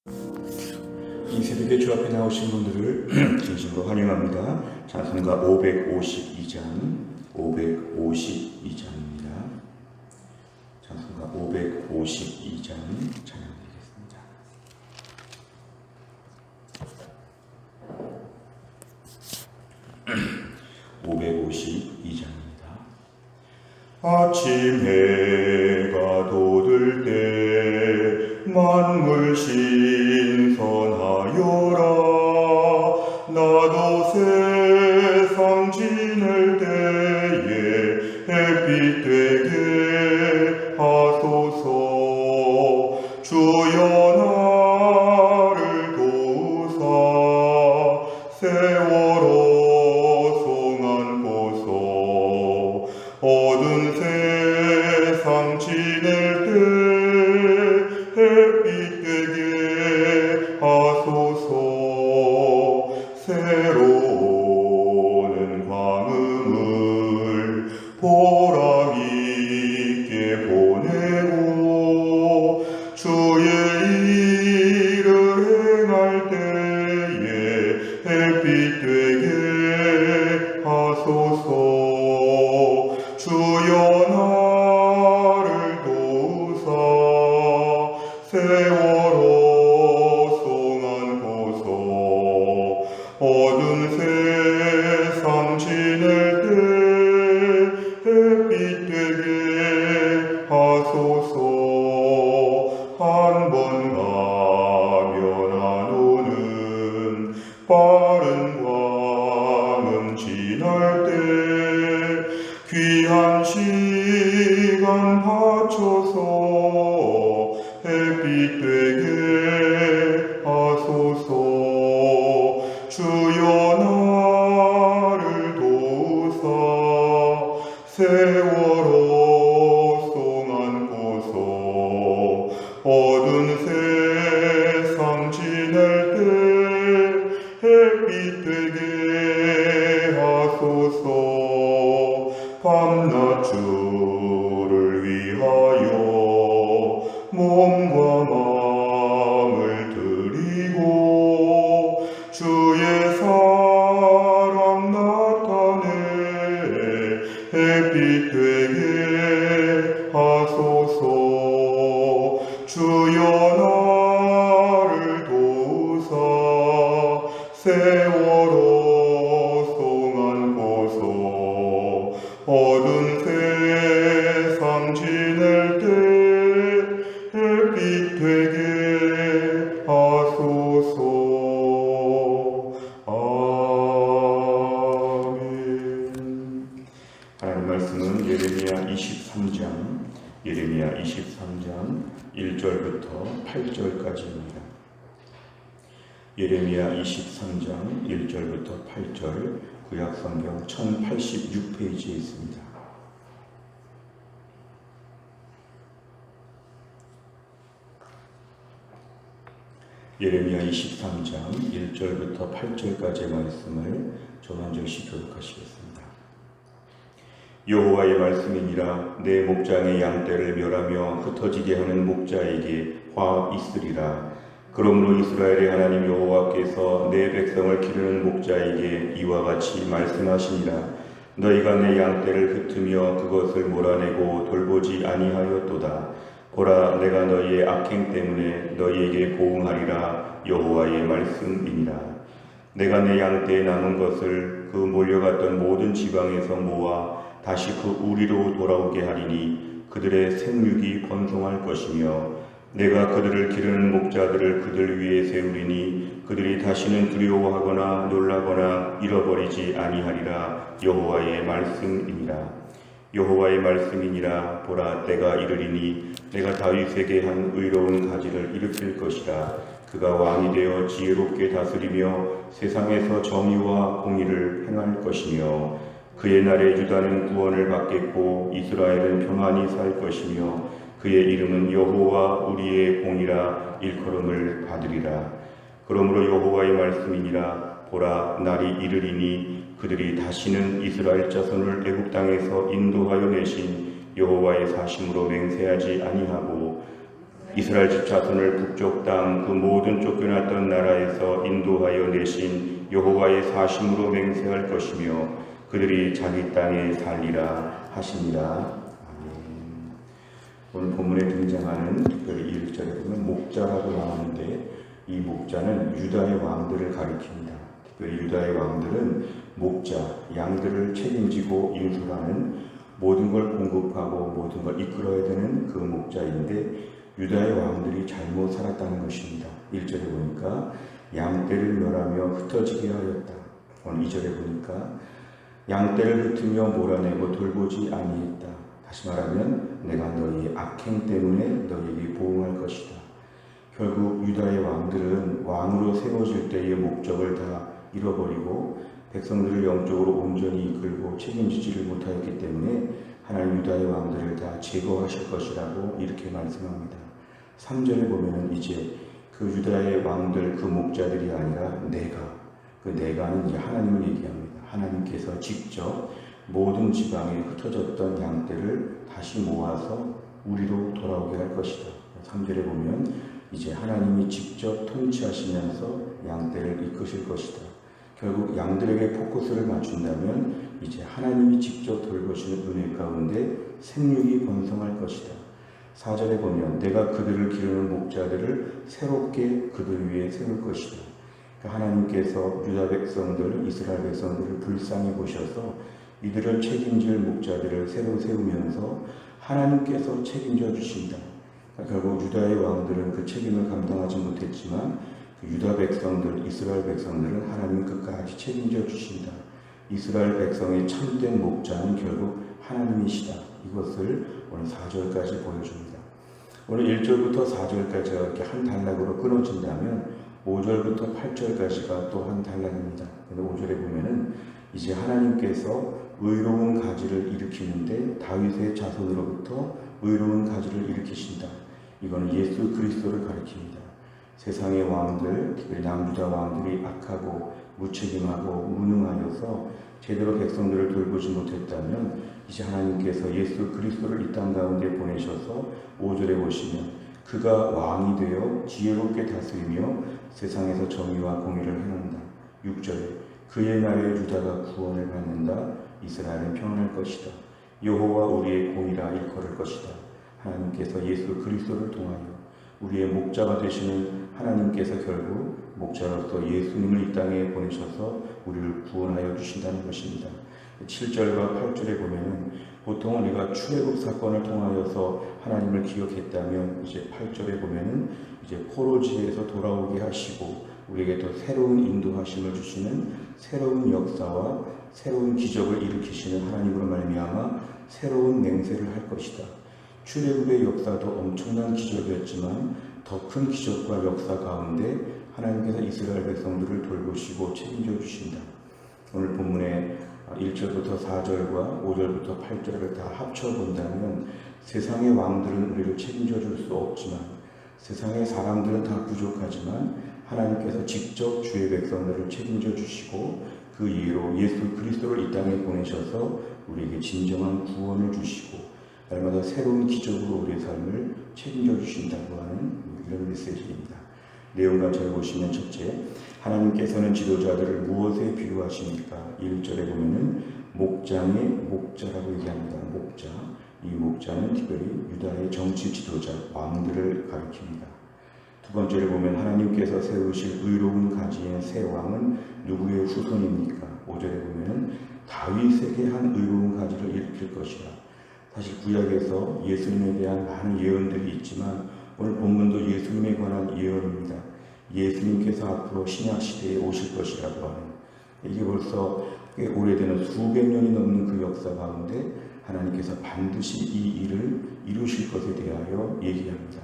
이 새벽에 주 앞에 나오신 분들을 진심으로 환영합니다. 찬송가 552장, 552장입니다. 찬송가 552장 찬양드리겠습니다. 아침 해가 돋을 때 만물 신선하여라. 나도 세상 지낼 때에 햇빛 되게 하소서. 주여 나를 도우사 세월호 송안고서. 어두운 세상 지낼 때 햇빛 되게 하소서. 새로 오는 광음을 보람 있게 보내고 주의 일을 행할 때에 햇빛 되게 하소서. 주여 나를 도우사 세월호 송안고서. 어두운 세상 지낼 때 햇빛 되게 하소서. 한 번 가면 안 오는 빠른 광음 지날 때 귀한 시간 바쳐서 햇빛 되게 하소서. 주여 나를 도우사 세월호 송안고서. 어두운 세상 지낼 때 햇빛 되게 하소서. 밤낮 주를 위하여 몸과 마음을 드리고 주의 사랑 나타내 햇빛 되게 하소서. 주여 나를 도우사 세월호 송안고서. 어두운 세상 지낼 때 햇빛 되게 하소서. 아멘. 하나님 말씀은 예레미야 23장 1절부터 8절까지입니다. 예레미야 23장 1절부터 8절, 구약성경 1086페이지에 있습니다. 예레미야 23장 1절부터 8절까지의 말씀을 좀 한 절씩 교독하시겠습니다. 여호와의 말씀이니라. 내 목장의 양떼를 멸하며 흩어지게 하는 목자에게 화 있으리라. 그러므로 이스라엘의 하나님 여호와께서 내 백성을 기르는 목자에게 이와 같이 말씀하시니라. 너희가 내 양떼를 흩으며 그것을 몰아내고 돌보지 아니하였도다. 보라, 내가 너희의 악행 때문에 너희에게 보응하리라. 여호와의 말씀이니라. 내가 내 양떼에 남은 것을 그 몰려갔던 모든 지방에서 모아 다시 그 우리로 돌아오게 하리니 그들의 생육이 번성할 것이며 내가 그들을 기르는 목자들을 그들 위에 세우리니 그들이 다시는 두려워하거나 놀라거나 잃어버리지 아니하리라. 여호와의 말씀이니라. 여호와의 말씀이니라. 보라, 때가 이르리니 내가 다윗에게 한 의로운 가지를 일으킬 것이라. 그가 왕이 되어 지혜롭게 다스리며 세상에서 정의와 공의를 행할 것이며 그의 날에 유다는 구원을 받겠고 이스라엘은 평안히 살 것이며 그의 이름은 여호와 우리의 공이라 일컬음을 받으리라. 그러므로 여호와의 말씀이니라. 보라, 날이 이르리니 그들이 다시는 이스라엘 자손을 애굽 땅에서 인도하여 내신 여호와의 사심으로 맹세하지 아니하고 이스라엘 집 자손을 북쪽 땅 그 모든 쫓겨났던 나라에서 인도하여 내신 여호와의 사심으로 맹세할 것이며 그들이 자기 땅에 살리라 하시니라. 아멘. 오늘 본문에 등장하는 특별히 1절에 보면 목자라고 나오는데 이 목자는 유다의 왕들을 가리킵니다. 특별히 유다의 왕들은 목자, 양들을 책임지고 인솔하는 모든 걸 공급하고 모든 걸 이끌어야 되는 그 목자인데 유다의 왕들이 잘못 살았다는 것입니다. 1절에 보니까 양떼를 멸하며 흩어지게 하였다. 오늘 2절에 보니까 양떼를 흩으며 몰아내고 돌보지 아니했다. 다시 말하면 내가 너희의 악행 때문에 너희에게 보응할 것이다. 결국 유다의 왕들은 왕으로 세워질 때의 목적을 다 잃어버리고 백성들을 영적으로 온전히 이끌고 책임지지를 못하였기 때문에 하나님 유다의 왕들을 다 제거하실 것이라고 이렇게 말씀합니다. 3절에 보면 이제 그 유다의 왕들 그 목자들이 아니라 그 내가는 이제 하나님을 얘기합니다. 하나님께서 직접 모든 지방에 흩어졌던 양떼를 다시 모아서 우리로 돌아오게 할 것이다. 3절에 보면 이제 하나님이 직접 통치하시면서 양떼를 이끄실 것이다. 결국 양들에게 포커스를 맞춘다면 이제 하나님이 직접 돌보시는 은혜 가운데 생육이 번성할 것이다. 4절에 보면 내가 그들을 기르는 목자들을 새롭게 그들 위에 세울 것이다. 그러니까 하나님께서 유다 백성들, 이스라엘 백성들을 불쌍히 보셔서 이들을 책임질 목자들을 새로 세우면서 하나님께서 책임져 주신다. 그러니까 결국 유다의 왕들은 그 책임을 감당하지 못했지만 그 유다 백성들, 이스라엘 백성들은 하나님이 끝까지 책임져 주신다. 이스라엘 백성의 참된 목자는 결국 하나님이시다. 이것을 오늘 4절까지 보여줍니다. 오늘 1절부터 4절까지가 이렇게 한 단락으로 끊어진다면 5절부터 8절까지가 또 한 단락입니다. 근데 5절에 보면은 이제 하나님께서 의로운 가지를 일으키는데 다윗의 자손으로부터 의로운 가지를 일으키신다. 이거는 예수 그리스도를 가리킵니다. 세상의 왕들, 특히 남유다 왕들이 악하고 무책임하고 무능하여서 제대로 백성들을 돌보지 못했다면 이제 하나님께서 예수 그리스도를 이 땅 가운데 보내셔서 5절에 보시면 그가 왕이 되어 지혜롭게 다스리며 세상에서 정의와 공의를 행한다. 6절에 그의 날에 유다가 구원을 받는다. 이스라엘은 평안할 것이다. 여호와 우리의 공의라 일컬을 것이다. 하나님께서 예수 그리스도를 통하여 우리의 목자가 되시는 하나님께서 결국 목자로서 예수님을 이 땅에 보내셔서 우리를 구원하여 주신다는 것입니다. 7절과 8절에 보면은 보통 우리가 출애굽 사건을 통하여서 하나님을 기억했다면 이제 8절에 보면은 이제 포로지에서 돌아오게 하시고 우리에게 더 새로운 인도하심을 주시는 새로운 역사와 새로운 기적을 일으키시는 하나님으로 말미암아 새로운 맹세를 할 것이다. 출애굽의 역사도 엄청난 기적이었지만 더 큰 기적과 역사 가운데 하나님께서 이스라엘 백성들을 돌보시고 책임져 주신다. 오늘 본문에 1절부터 4절과 5절부터 8절을 다 합쳐본다면 세상의 왕들은 우리를 책임져 줄 수 없지만 세상의 사람들은 다 부족하지만 하나님께서 직접 주의 백성들을 책임져 주시고 그 이유로 예수 그리스도를 이 땅에 보내셔서 우리에게 진정한 구원을 주시고 날마다 새로운 기적으로 우리의 삶을 책임져 주신다고 하는 이런 메시지입니다. 내용과 잘 보시면 첫째, 하나님께서는 지도자들을 무엇에 비유하십니까? 1절에 보면은 목장의 목자라고 얘기합니다. 목자. 이 목자는 특별히 유다의 정치 지도자, 왕들을 가리킵니다. 두 번째를 보면 하나님께서 세우실 의로운 가지의 새 왕은 누구의 후손입니까? 5절에 보면은 다윗에게 한 의로운 가지를 일으킬 것이라. 사실 구약에서 예수님에 대한 많은 예언들이 있지만 오늘 본문도 예수님에 관한 예언입니다. 예수님께서 앞으로 신약시대에 오실 것이라고 하는, 이게 벌써 오래되는 수백 년이 넘는 그 역사 가운데 하나님께서 반드시 이 일을 이루실 것에 대하여 얘기합니다.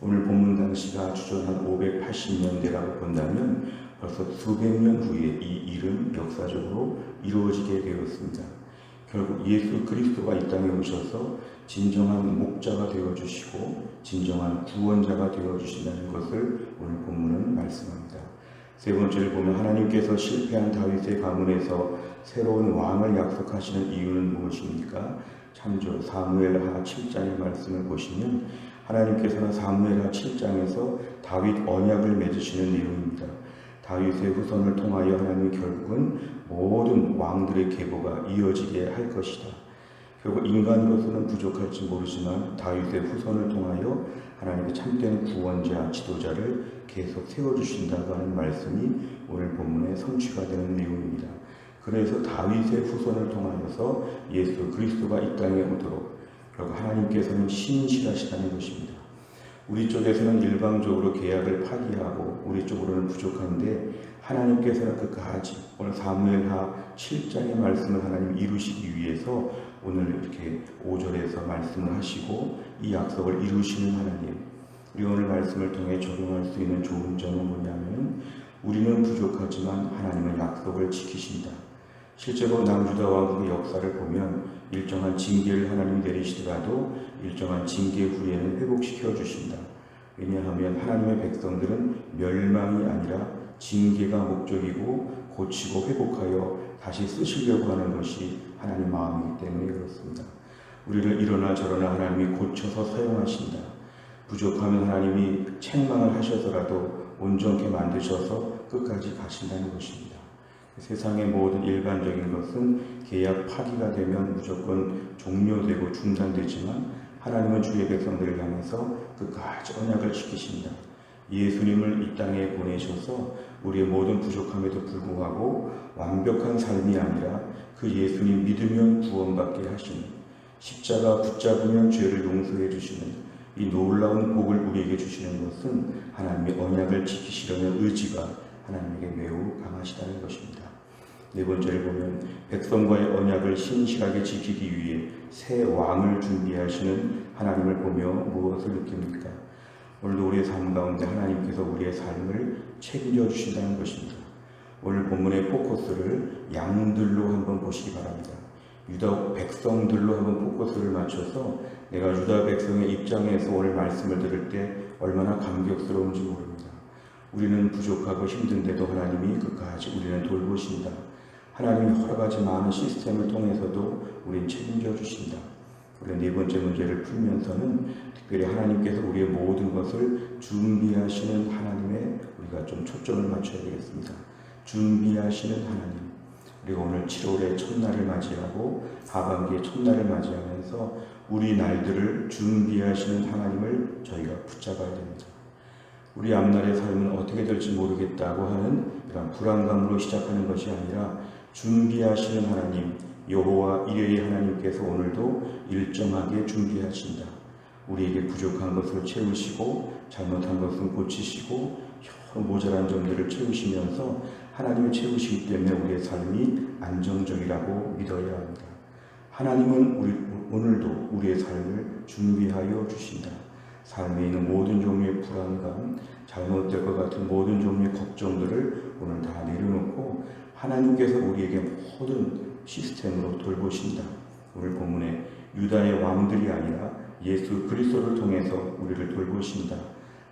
오늘 본문 당시가 주전 한 580년대라고 본다면 벌써 수백 년 후에 이 일은 역사적으로 이루어지게 되었습니다. 결국 예수 그리스도가 이 땅에 오셔서 진정한 목자가 되어주시고 진정한 구원자가 되어주신다는 것을 오늘 본문은 말씀합니다. 세 번째를 보면 하나님께서 실패한 다윗의 가문에서 새로운 왕을 약속하시는 이유는 무엇입니까? 참조 사무엘하 7장의 말씀을 보시면 하나님께서는 사무엘하 7장에서 다윗 언약을 맺으시는 내용입니다. 다윗의 후손을 통하여 하나님이 결국은 모든 왕들의 계보가 이어지게 할 것이다. 결국 인간으로서는 부족할지 모르지만 다윗의 후손을 통하여 하나님의 참된 구원자, 지도자를 계속 세워주신다고 하는 말씀이 오늘 본문의 성취가 되는 내용입니다. 그래서 다윗의 후손을 통하여서 예수 그리스도가 이 땅에 오도록 결국 하나님께서는 신실하시다는 것입니다. 우리 쪽에서는 일방적으로 계약을 파기하고 우리 쪽으로는 부족한데 하나님께서는 끝까지 오늘 사무엘하 7장의 말씀을 하나님 이루시기 위해서 오늘 이렇게 5절에서 말씀을 하시고 이 약속을 이루시는 하나님. 우리 오늘 말씀을 통해 적용할 수 있는 좋은 점은 뭐냐면 우리는 부족하지만 하나님은 약속을 지키신다. 실제로 남유다 왕국의 역사를 보면 일정한 징계를 하나님이 내리시더라도 일정한 징계 후에는 회복시켜 주신다. 왜냐하면 하나님의 백성들은 멸망이 아니라 징계가 목적이고 고치고 회복하여 다시 쓰시려고 하는 것이 하나님 마음이기 때문에 그렇습니다. 우리를 이러나 저러나 하나님이 고쳐서 사용하신다. 부족하면 하나님이 책망을 하셔서라도 온전케 만드셔서 끝까지 가신다는 것입니다. 세상의 모든 일반적인 것은 계약 파기가 되면 무조건 종료되고 중단되지만 하나님은 주의 백성들을 향해서 끝까지 언약을 지키신다. 예수님을 이 땅에 보내셔서 우리의 모든 부족함에도 불구하고 완벽한 삶이 아니라 그 예수님 믿으면 구원받게 하시는 십자가 붙잡으면 죄를 용서해 주시는 이 놀라운 복을 우리에게 주시는 것은 하나님의 언약을 지키시려는 의지가 하나님에게 매우 강하시다는 것입니다. 네 번째를 보면 백성과의 언약을 신실하게 지키기 위해 새 왕을 준비하시는 하나님을 보며 무엇을 느낍니까? 오늘도 우리의 삶 가운데 하나님께서 우리의 삶을 책임져 주신다는 것입니다. 오늘 본문의 포커스를 양들로 한번 보시기 바랍니다. 유다 백성들로 한번 포커스를 맞춰서 내가 유다 백성의 입장에서 오늘 말씀을 들을 때 얼마나 감격스러운지 모릅니다. 우리는 부족하고 힘든데도 하나님이 끝까지 우리는 돌보신다. 하나님이 여러 가지 많은 시스템을 통해서도 우리는 책임져 주신다. 우리가 네 번째 문제를 풀면서는 특별히 하나님께서 우리의 모든 것을 준비하시는 하나님에 우리가 좀 초점을 맞춰야 되겠습니다. 준비하시는 하나님. 우리가 오늘 7월의 첫날을 맞이하고 하반기의 첫날을 맞이하면서 우리 날들을 준비하시는 하나님을 저희가 붙잡아야 됩니다. 우리 앞날의 삶은 어떻게 될지 모르겠다고 하는 이런 불안감으로 시작하는 것이 아니라 준비하시는 하나님, 여호와 이레의 하나님께서 오늘도 일정하게 준비하신다. 우리에게 부족한 것을 채우시고 잘못한 것은 고치시고 여러 모자란 점들을 채우시면서 하나님이 채우시기 때문에 우리의 삶이 안정적이라고 믿어야 합니다. 하나님은 오늘도 우리의 삶을 준비하여 주신다. 삶에 있는 모든 종류의 불안감, 잘못될 것 같은 모든 종류의 걱정들을 오늘 다 내려놓고 하나님께서 우리에게 모든 시스템으로 돌보신다. 오늘 본문에 유다의 왕들이 아니라 예수 그리스도를 통해서 우리를 돌보신다.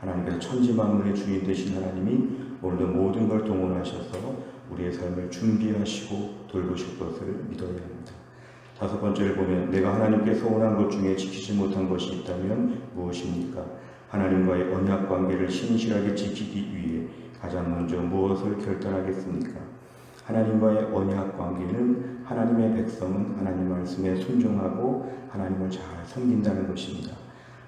하나님께서 천지만물의 주인 되신 하나님이 오늘도 모든 걸 동원하셔서 우리의 삶을 준비하시고 돌보실 것을 믿어야 합니다. 다섯 번째를 보면 내가 하나님께 서운한 것 중에 지키지 못한 것이 있다면 무엇입니까? 하나님과의 언약 관계를 신실하게 지키기 위해 가장 먼저 무엇을 결단하겠습니까? 하나님과의 언약 관계는 하나님의 백성은 하나님 말씀에 순종하고 하나님을 잘 섬긴다는 것입니다.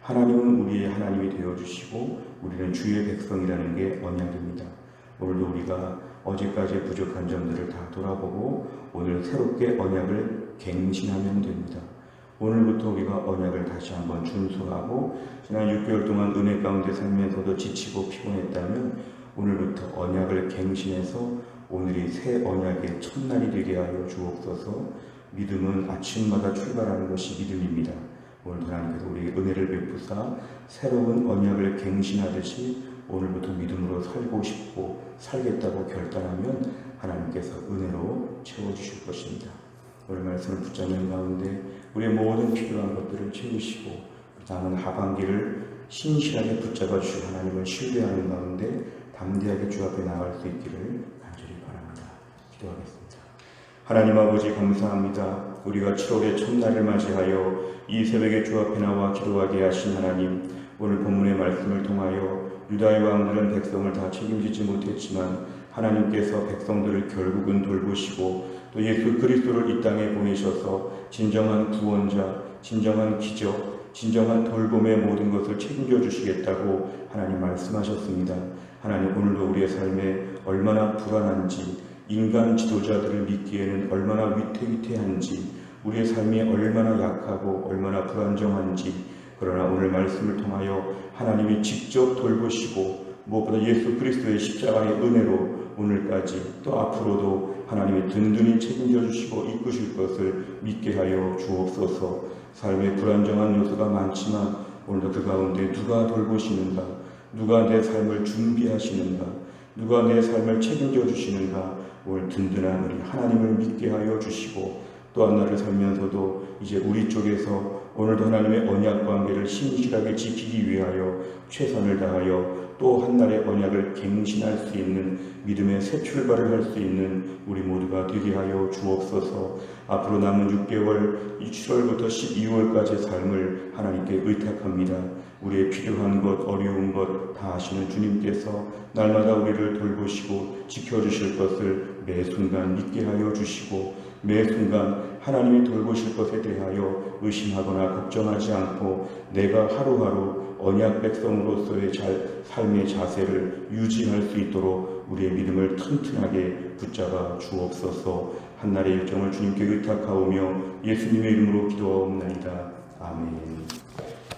하나님은 우리의 하나님이 되어주시고 우리는 주의 백성이라는 게 언약입니다. 오늘도 우리가 어제까지의 부족한 점들을 다 돌아보고 오늘 새롭게 언약을 갱신하면 됩니다. 오늘부터 우리가 언약을 다시 한번 준수하고 지난 6개월 동안 은혜 가운데 살면서도 지치고 피곤했다면 오늘부터 언약을 갱신해서 오늘이 새 언약의 첫날이 되게 하여 주옵소서. 믿음은 아침마다 출발하는 것이 믿음입니다. 오늘도 하나님께서 우리에게 은혜를 베푸사 새로운 언약을 갱신하듯이 오늘부터 믿음으로 살고 싶고 살겠다고 결단하면 하나님께서 은혜로 채워주실 것입니다. 오늘 말씀을 붙잡는 가운데 우리의 모든 필요한 것들을 채우시고 남은 하반기를 신실하게 붙잡아 주실 하나님을 신뢰하는 가운데 담대하게 주 앞에 나갈 수 있기를 간절히 바랍니다. 기도하겠습니다. 하나님 아버지 감사합니다. 우리가 7월의 첫날을 맞이하여 이 새벽에 주 앞에 나와 기도하게 하신 하나님, 오늘 본문의 말씀을 통하여 유다의 왕들은 백성을 다 책임지지 못했지만 하나님께서 백성들을 결국은 돌보시고 또 예수 그리스도를 이 땅에 보내셔서 진정한 구원자, 진정한 기적, 진정한 돌봄의 모든 것을 책임져 주시겠다고 하나님 말씀하셨습니다. 하나님 오늘도 우리의 삶에 얼마나 불안한지, 인간 지도자들을 믿기에는 얼마나 위태위태한지, 우리의 삶이 얼마나 약하고 얼마나 불안정한지, 그러나 오늘 말씀을 통하여 하나님이 직접 돌보시고 무엇보다 예수 그리스도의 십자가의 은혜로 오늘까지 또 앞으로도 하나님이 든든히 책임져 주시고 이끄실 것을 믿게 하여 주옵소서. 삶에 불안정한 요소가 많지만 오늘도 그 가운데 누가 돌보시는가, 누가 내 삶을 준비하시는가, 누가 내 삶을 책임져 주시는가, 오늘 든든한 우리 하나님을 믿게 하여 주시고 또한 날을 살면서도 이제 우리 쪽에서 오늘도 하나님의 언약 관계를 신실하게 지키기 위하여 최선을 다하여 또 한 날의 언약을 갱신할 수 있는 믿음의 새 출발을 할 수 있는 우리 모두가 되게 하여 주옵소서. 앞으로 남은 6개월 7월부터 12월까지의 삶을 하나님께 의탁합니다. 우리의 필요한 것, 어려운 것 다 아시는 주님께서 날마다 우리를 돌보시고 지켜주실 것을 매 순간 믿게 하여 주시고 매 순간 하나님이 돌보실 것에 대하여 의심하거나 걱정하지 않고 내가 하루하루 언약 백성으로서의 삶의 자세를 유지할 수 있도록 우리의 믿음을 튼튼하게 붙잡아 주옵소서. 한날의 일정을 주님께 의탁하오며 예수님의 이름으로 기도하옵나이다. 아멘.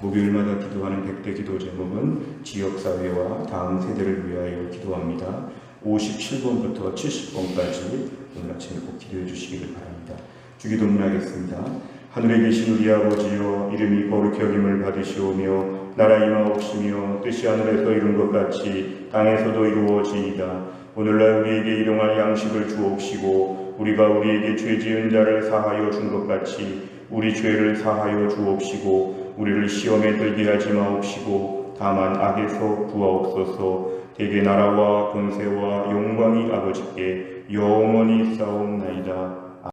목요일마다 기도하는 100대 기도 제목은 지역사회와 다음 세대를 위하여 기도합니다. 57번부터 70번까지 오늘 아침에 꼭 기도해 주시기를 바랍니다. 주기도문 하겠습니다. 하늘에 계신 우리 아버지여, 이름이 거룩히 여김을 받으시오며 나라 임하옵시며 뜻이 하늘에서 이룬 것 같이 땅에서도 이루어지이다. 오늘날 우리에게 일용할 양식을 주옵시고 우리가 우리에게 죄 지은 자를 사하여 준 것 같이 우리 죄를 사하여 주옵시고 우리를 시험에 들게 하지 마옵시고 다만 악에서 구하옵소서. 대개 나라와 권세와 영광이 아버지께 영원히 있사옵나이다.